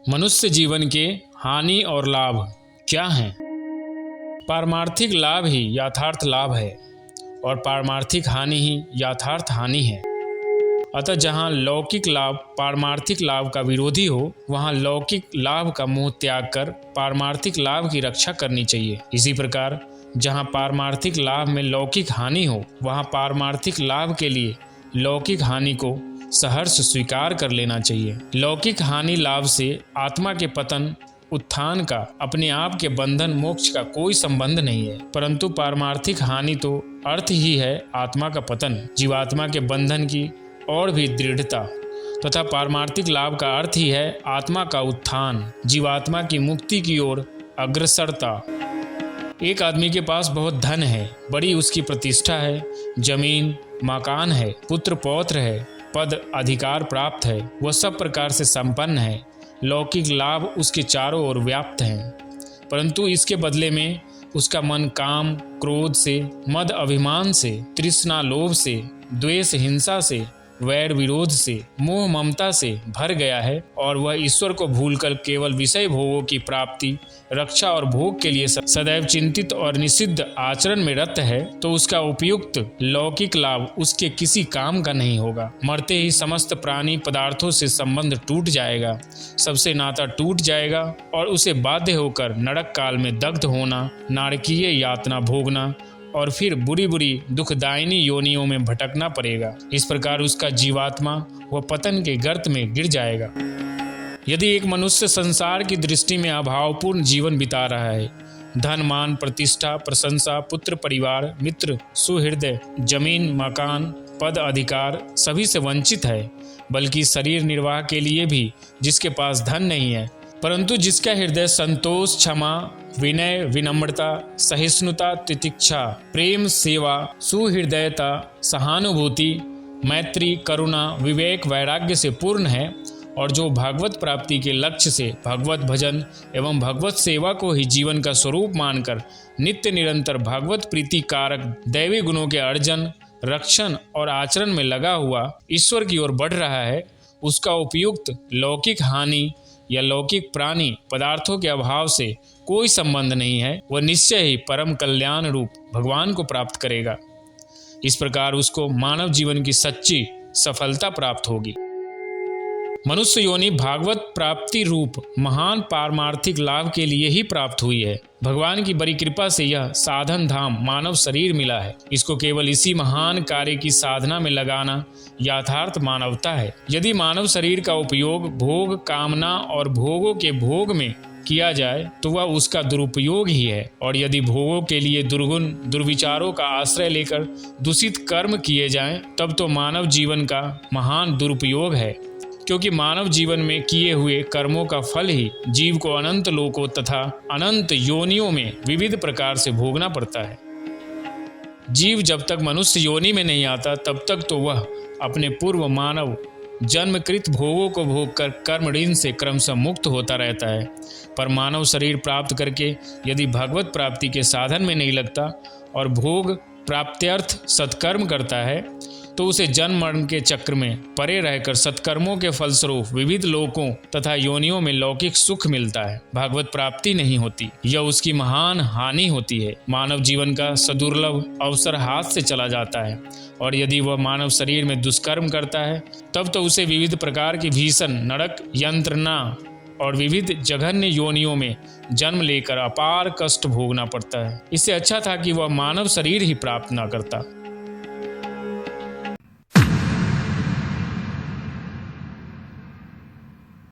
मनुष्य जीवन के हानि और लाभ क्या हैं? पारमार्थिक लाभ ही यथार्थ लाभ है और पारमार्थिक हानि ही यथार्थ हानि है। अतः जहाँ लौकिक लाभ पारमार्थिक लाभ का विरोधी हो, वहाँ लौकिक लाभ का मोह त्याग कर पारमार्थिक लाभ की रक्षा करनी चाहिए। इसी प्रकार जहाँ पारमार्थिक लाभ में लौकिक हानि हो, वहाँ पारमार्थिक लाभ के लिए लौकिक हानि को सहर्ष स्वीकार कर लेना चाहिए। लौकिक हानि लाभ से आत्मा के पतन उत्थान का, अपने आप के बंधन मोक्ष का कोई संबंध नहीं है, परंतु पारमार्थिक हानि तो अर्थ ही है आत्मा का पतन, जीवात्मा के बंधन की और भी दृढ़ता, तथा पारमार्थिक लाभ का अर्थ ही है आत्मा का उत्थान, जीवात्मा की मुक्ति की ओर अग्रसरता। एक आदमी के पास बहुत धन है, बड़ी उसकी प्रतिष्ठा है, जमीन मकान है, पुत्र पौत्र है, पद अधिकार प्राप्त है, वह सब प्रकार से संपन्न है, लौकिक लाभ उसके चारों ओर व्याप्त हैं, परंतु इसके बदले में उसका मन काम क्रोध से, मद अभिमान से, तृष्णा लोभ से, द्वेष हिंसा से, वैर विरोध से, मोह ममता से भर गया है और वह ईश्वर को भूलकर केवल विषय भोगों की प्राप्ति, रक्षा और भोग के लिए सदैव चिंतित और निषिद्ध आचरण में रत है, तो उसका उपयुक्त लौकिक लाभ उसके किसी काम का नहीं होगा। मरते ही समस्त प्राणी पदार्थों से संबंध टूट जाएगा, सबसे नाता टूट जाएगा और उसे बाध्य होकर नरक काल में दग्ध होना, नारकीय यातना भोगना और फिर बुरी बुरी दुखदायिनी योनियों में भटकना पड़ेगा। इस प्रकार उसका जीवात्मा वह पतन के गर्त में गिर जाएगा। यदि एक मनुष्य संसार की दृष्टि में अभावपूर्ण जीवन बिता रहा है, धन मान प्रतिष्ठा प्रशंसा पुत्र परिवार मित्र सुहृदय जमीन मकान पद अधिकार सभी से वंचित है, बल्कि शरीर निर्वाह के लिए भी जिसके पास धन नहीं है, परंतु जिसका हृदय संतोष क्षमा विनय विनम्रता सहिष्णुता तितिक्षा प्रेम सेवा सुहृदयता सहानुभूति मैत्री करुणा विवेक वैराग्य से पूर्ण है और जो भागवत प्राप्ति के लक्ष्य से भगवत भजन एवं भगवत सेवा को ही जीवन का स्वरूप मानकर नित्य निरंतर भगवत प्रीति कारक दैवी गुणों के अर्जन रक्षण और आचरण में लगा हुआ ईश्वर की ओर बढ़ रहा है, उसका उपयुक्त लौकिक हानि या लौकिक प्राणी पदार्थों के अभाव से कोई संबंध नहीं है। वह निश्चय ही परम कल्याण रूप भगवान को प्राप्त करेगा। इस प्रकार उसको मानव जीवन की सच्ची सफलता प्राप्त होगी। मनुष्य योनि भागवत प्राप्ति रूप महान पारमार्थिक लाभ के लिए ही प्राप्त हुई है। भगवान की बड़ी कृपा से यह साधन धाम मानव शरीर मिला है। इसको केवल इसी महान कार्य की साधना में लगाना यथार्थ मानवता है। यदि मानव शरीर का उपयोग भोग कामना और भोगों के भोग में किया जाए तो वह उसका दुरुपयोग ही है, और यदि भोगों के लिए दुर्गुण दुर्विचारों का आश्रय लेकर दूषित कर्म किए जाएं, तब तो मानव जीवन का महान दुरुपयोग है, क्योंकि मानव जीवन में किए हुए कर्मों का फल ही जीव को अनंत लोकों तथा अनंत योनियों में विविध प्रकार से भोगना पड़ता है। जीव जब तक मनुष्य योनि में नहीं आता तब तक तो वह अपने पूर्व मानव जन्मकृत भोगों को भोगकर कर्म ऋण से क्रमशः मुक्त होता रहता है, पर मानव शरीर प्राप्त करके यदि भगवत प्राप्ति के साधन में नहीं लगता और भोग प्राप्त्यर्थ सत्कर्म करता है, तो उसे जन्म मरण के चक्र में परे रहकर सत्कर्मों के फलस्वरूप विविध लोकों तथा योनियों में लौकिक सुख मिलता है, भागवत प्राप्ति नहीं होती। यह उसकी महान हानि होती है। मानव जीवन का सदुर्लभ अवसर हाथ से चला जाता है, और यदि वह मानव शरीर में दुष्कर्म करता है तब तो उसे विविध प्रकार की भीषण नरक यंत्रणा और विविध जघन्य योनियों में जन्म लेकर अपार कष्ट भोगना पड़ता है। इससे अच्छा था कि वह मानव शरीर ही प्राप्त न करता।